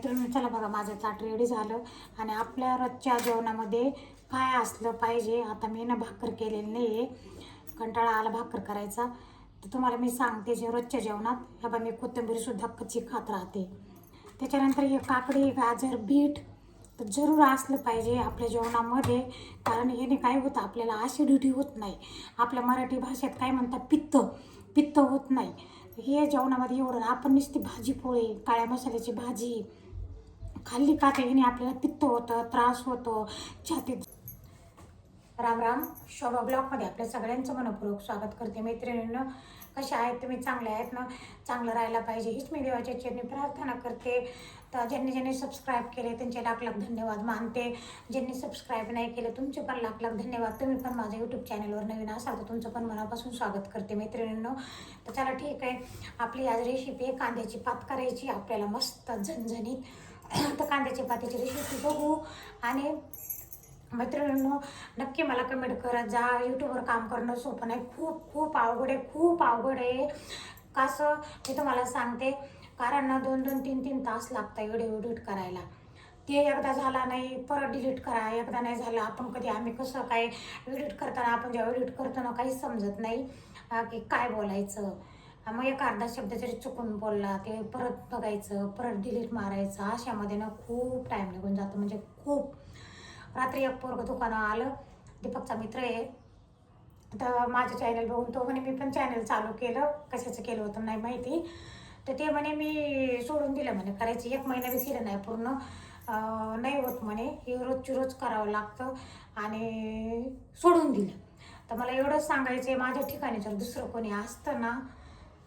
मैत्रिणी चला बघा माझं ताट रेडी झालं आणि आपल्या रोजच्या जेवणामध्ये काय असलं पाहिजे. आता मी ना भाकर केलेली नाही आहे, कंटाळा आला भाकर करायचा. तर तुम्हाला मी सांगते जे रोजच्या जेवणात ह्या बा मी कोथिंबीरसुद्धा कच्ची खात राहते. त्याच्यानंतर हे काकडी गाजर बीट तर जरूर असलं पाहिजे आपल्या जेवणामध्ये. कारण याने काय होतं आपल्याला ॲसिडिटी होत नाही. आपल्या मराठी भाषेत काय म्हणतात पित्त पित्त होत नाही. हे जेवणामध्ये एवढं आपण नुसती भाजी पोळी काळ्या मसाल्याची भाजी खाल्ली का तर याने आपल्याला पित्त होतं, त्रास होतो छातीत. राम राम. शोभा ब्लॉगमध्ये आपल्या सगळ्यांचं मनपूर्वक स्वागत करते. मैत्रिणींनो कशा आहेत तुम्ही? चांगले आहेत ना? चांगलं राहायला पाहिजे हीच मी देवाच्या चरणी प्रार्थना करते. तर ज्यांनी सबस्क्राईब केले त्यांचे लाख लाख धन्यवाद मानते. ज्यांनी सबस्क्राईब नाही केले तुमचे पण लाख लाख धन्यवाद. तुम्ही पण माझ्या यूट्यूब चॅनलवर नवीन असाल तर तुमचं पण मनापासून स्वागत करते मैत्रिणींनो. तर चला ठीक आहे, आपली आज रेसिपी आहे कांद्याची पात करायची आपल्याला मस्त झणझणीत. तर कांद्याची पातीची रेसिपी बघू. आणि मैत्रिणींनो नक्की मला कमेंट करत जा. यूट्यूबवर काम करणं सोपं नाही, खूप खूप अवघड आहे, खूप अवघड आहे. कसं मी तुम्हाला सांगते, कारण ना 2-2, 3-3 तास लागतं व्हिडिओ एडिट करायला. ते एकदा झाला नाही परत डिलीट करा, एकदा नाही झालं आपण कधी आम्ही कसं काय एडिट करताना आपण जेव्हा एडिट करतो ना काहीच समजत नाही की काय बोलायचं. मग एक अर्धा शब्द जरी चुकून बोलला ते परत बघायचं, परत डिलीट मारायचं, अशामध्ये ना खूप टाईम निघून जातो. म्हणजे खूप. रात्री एक पोरगं दुकानं आलं, दीपकचा मित्र आहे. तर माझं चॅनल बघून तो म्हणे मी पण चॅनल चालू केलं. कशाचं केलं होतं नाही माहिती. तर ते म्हणे मी सोडून दिलं म्हणे करायची. 1 महिना बी केलं नाही पूर्ण. नाही होत म्हणे, हे रोजची रोज करावं लागतं आणि सोडून दिलं. तर मला एवढंच सांगायचं आहे, माझ्या ठिकाणी जर दुसरं कोणी असतं ना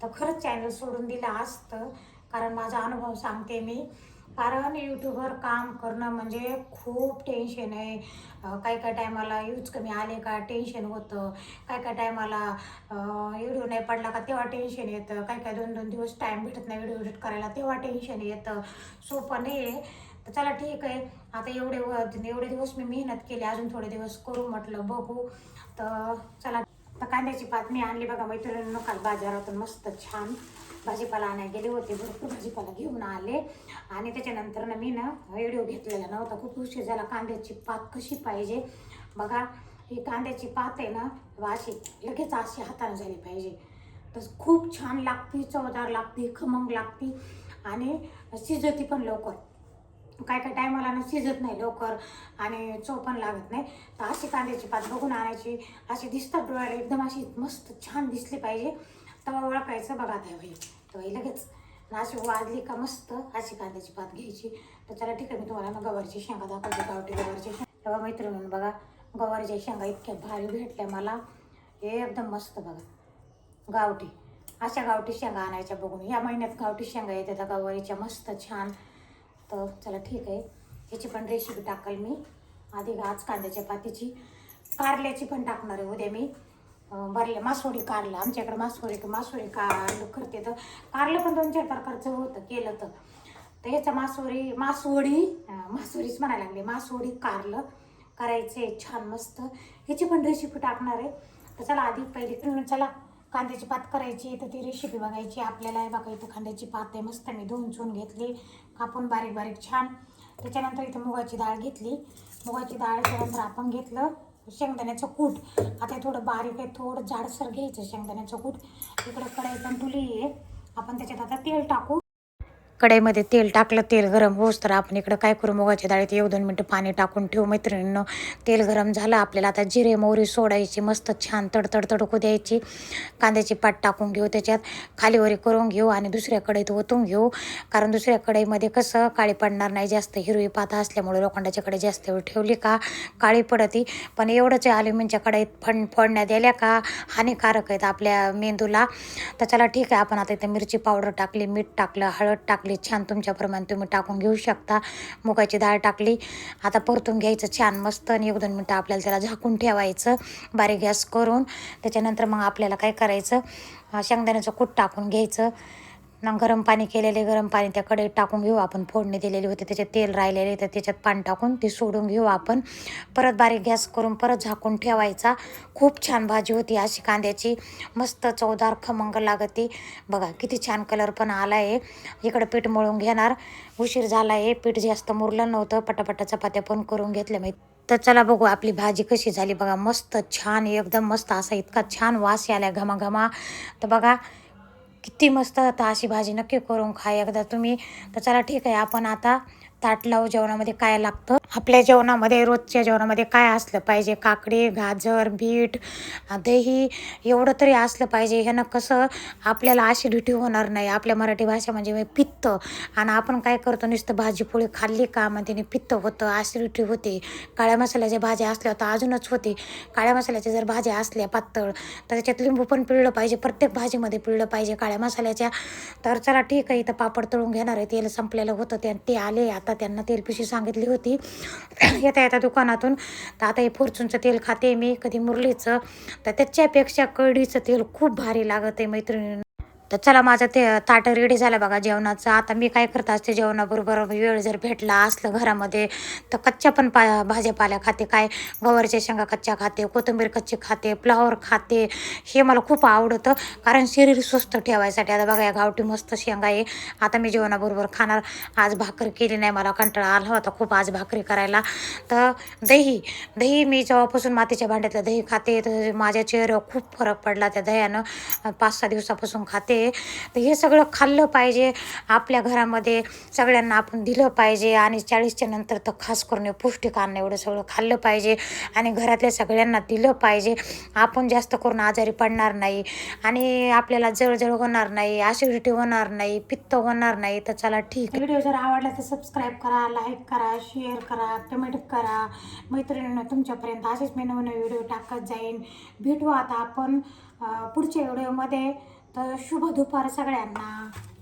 तर खरंच चॅनल सोडून दिलं असतं. कारण माझा अनुभव सांगते मी. कारण यूट्यूबवर काम करणं म्हणजे खूप टेन्शन आहे. काही काही टायमाला यूज कमी आले का टेन्शन होतं, काही काही टायमाला व्हिडिओ नाही पडला का तेव्हा टेन्शन येतं, काही काही 2-2 दिवस टाईम भेटत नाही व्हिडिओ एडिट करायला तेव्हा टेन्शन येतं. सोपं नाही आहे. तर चला ठीक आहे, आता एवढे दिवस मी मेहनत केली, अजून थोडे दिवस करू म्हटलं बघू. तर चला. तर कांद्याची पात मी आणली बघा मैत्रिणींनो काल बाजारातून मस्त छान. भाजीपाला आणायला गेले होते, भरपूर भाजीपाला घेऊन आले. आणि त्याच्यानंतर ना मी ना व्हिडिओ घेतलेला नव्हता, खूप उशीर झाला. कांद्याची पात कशी पाहिजे बघा. ही कांद्याची पात आहे ना अशी लगेच अशी हाताने झाली पाहिजे. तर खूप छान लागते, चवदार लागते, खमंग लागते आणि शिजती पण लवकर. काय काय टायमाला ना शिजत नाही लवकर आणि चव पण लागत नाही. तर अशी कांद्याची पात बघून आणायची. अशी दिसतात डोळ्याला एकदम अशी मस्त छान दिसली पाहिजे. तवा ओळखायचं बघा त्यावेळी तेव्हा लगेच अशी वाजली का मस्त अशी कांद्याची पात घ्यायची. तर चला ठीक आहे, मी तुम्हाला ना गवारीची शेंगा दाखवते, गावठी गवारीची शेंगा. तेव्हा मैत्रिणींनो बघा गवारीच्या शेंगा इतक्या भारी भेटल्या मला, एकदम मस्त बघा गावठी. अशा गावठी शेंगा आणायच्या बघून. या महिन्यात गावठी शेंगा येतात गवारीच्या मस्त छान. तर चला ठीक आहे, ह्याची पण रेसिपी टाकल मी. आधी आज कांद्याच्या पातीची, कारल्याची पण टाकणार आहे उद्या मी. भरले मासवडी कारलं, आमच्याकडे मासवडी कारलं करते. तर कारलं पण 2-4 प्रकारचं होतं केलं तर. तर ह्याचं मासवडीच म्हणायला लागले, मासवडी कारलं करायचे छान मस्त. ह्याची पण रेसिपी टाकणार आहे. तर चला आधी पहिले चला कांद्याची पात करायची. तर ती रेसिपी बघायची आपल्याला. बघा इथं कांद्याची पात आहे मस्त, मी धुवून चुवून घेतली, कापून बारीक बारीक छान. त्याच्यानंतर इथं मुगाची डाळ घेतली. मुगाची डाळीच्यानंतर आपण घेतलं शेंगदाण्याचं कूट. आता थोडं बारीक आहे, थोडं जाडसर घ्यायचं शेंगदाण्याचं कूट. इकडं कढई पण तुली आहे, आपण त्याच्यात आता तेल टाकू. कढईमध्ये तेल टाकलं, तेल गरम होस तर आपण इकडं काय करू, मुगाच्या डाळीत 1-2 मिनटं पाणी टाकून ठेवू मैत्रिणींनो. तेल गरम झालं आपल्याला आता जिरे मोहरी सोडायची, मस्त छान तडतड तडकू द्यायची. कांद्याची पात टाकून घेऊ, त्याच्यात खालीवरी करून घेऊ आणि दुसऱ्या कढईत ओतून घेऊ. कारण दुसऱ्या कढईमध्ये कसं काळी पडणार नाही, जास्त हिरवी पात असल्यामुळे लोखंडाच्या कढई जास्त वेळ ठेवली का काळी पडती. पण एवढंच आहे, ॲल्युमिनच्या कढईत फोडण्या दिल्या का हानिकारक आहेत आपल्या मेंदूला. तर चला ठीक आहे, आपण आता इथं मिरची पावडर टाकली, मीठ टाकलं, हळद टाकली, छान तुमच्याप्रमाणे तुम्ही टाकून घेऊ शकता. मुगाची डाळ टाकली, आता परतून घ्यायचं छान मस्त आणि 1-2 मिनटं आपल्याला त्याला झाकून ठेवायचं बारीक गॅस करून. त्याच्यानंतर मग आपल्याला काय करायचं, शेंगदाण्याचं कूट टाकून घ्यायचं. गरम पाणी केलेले, गरम पाणी त्या कढईत टाकून घेऊ आपण. फोडणी दिलेली होती, त्याच्यात तेल राहिलेले तर त्याच्यात पाणी टाकून ते सोडून घेऊ आपण. परत बारीक गॅस करून परत झाकून ठेवायचा. खूप छान भाजी होती अशी कांद्याची, मस्त चवदार खमंग लागते. बघा किती छान कलर पण आला आहे. इकडं पीठ मळून घेणार, उशीर झाला आहे, पीठ जास्त मुरलं नव्हतं. पटापटा चपात्या पण करून घेतल्या मी. तर चला बघू आपली भाजी कशी झाली. बघा मस्त छान, एकदम मस्त, असा इतका छान वास आला घमाघमा. तर बघा किती मस्त. आता अशी भाजी नक्की करून खा एकदा तुम्ही. तर चला ठीक आहे, आपण आता ताट लावू. जेवणामध्ये काय लागतं आपल्या जेवणामध्ये, रोजच्या जेवणामध्ये काय असलं पाहिजे. काकडी, गाजर, बीट, दही एवढं तरी असलं पाहिजे. ह्यानं कसं आपल्याला ॲसिडिटी होणार नाही. आपल्या मराठी भाषा म्हणजे पित्त. आणि आपण काय करतो, नुसतं भाजीपोळी खाल्ली का मग त्याने पित्त होतं, ॲसिडिटी होते. काळ्या मसाल्याच्या भाज्या असल्या तर अजूनच होते. काळ्या मसाल्याच्या जर भाज्या असल्या पातळ तर त्याच्यात लिंबू पण पिळलं पाहिजे. प्रत्येक भाजीमध्ये पिळलं पाहिजे काळ्या मसाल्याच्या. तर चला ठीक आहे, इथं पापड तळून घेणार आहे. तेल संपलेलं होतं ते आले. आता त्यांना तेल पिशवी सांगितली होती येता येता दुकानातून. तर आता हे फॉर्च्यूनचं तेल खाते मी, कधी मुरलीचं. तर त्याच्यापेक्षा कढीचं तेल खूप भारी लागत आहे मैत्रिणी. तर चला माझं ते ताटं रेडी झालं बघा जेवणाचं. आता मी काय करत असते, जेवणाबरोबर वेळ जर भेटला असलं घरामध्ये तर कच्च्या पण भाज्यापाल्या खाते. काय गवारच्या शेंगा कच्च्या खाते, कोथिंबीर कच्ची खाते, फ्लावर खाते. हे मला खूप आवडतं, कारण शरीर स्वस्थ ठेवायसाठी. आता बघा या गावठी मस्त शेंगा आहे. आता मी जेवणाबरोबर खाणार. आज भाकरी केली नाही, मला कंटाळा आला होता खूप आज भाकरी करायला. तर दही मी जेव्हापासून मातीच्या भांड्यातलं दही खाते तर माझ्या चेहऱ्यावर खूप फरक पडला त्या दह्यानं. 5-6 दिवसापासून खाते. तर हे सगळं खाल्लं पाहिजे आपल्या घरामध्ये. सगळ्यांना आपण दिलं पाहिजे. आणि 40च्या नंतर तर खास करून पौष्टिक अन्न एवढं सगळं खाल्लं पाहिजे आणि घरातल्या सगळ्यांना दिलं पाहिजे. आपण जास्त करून आजारी पडणार नाही आणि आपल्याला जळजळ होणार नाही, ॲसिडिटी होणार नाही, पित्त होणार नाही. तर चला ठीक आहे. व्हिडिओ जर आवडला तर सबस्क्राईब करा, लाईक करा, शेअर करा, कमेंट करा. मैत्रिणींना तुमच्यापर्यंत असेच मी नवीन व्हिडिओ टाकत जाईन. भेटू आता आपण पुढच्या व्हिडिओमध्ये. तर शुभ दुपार सगळ्यांना.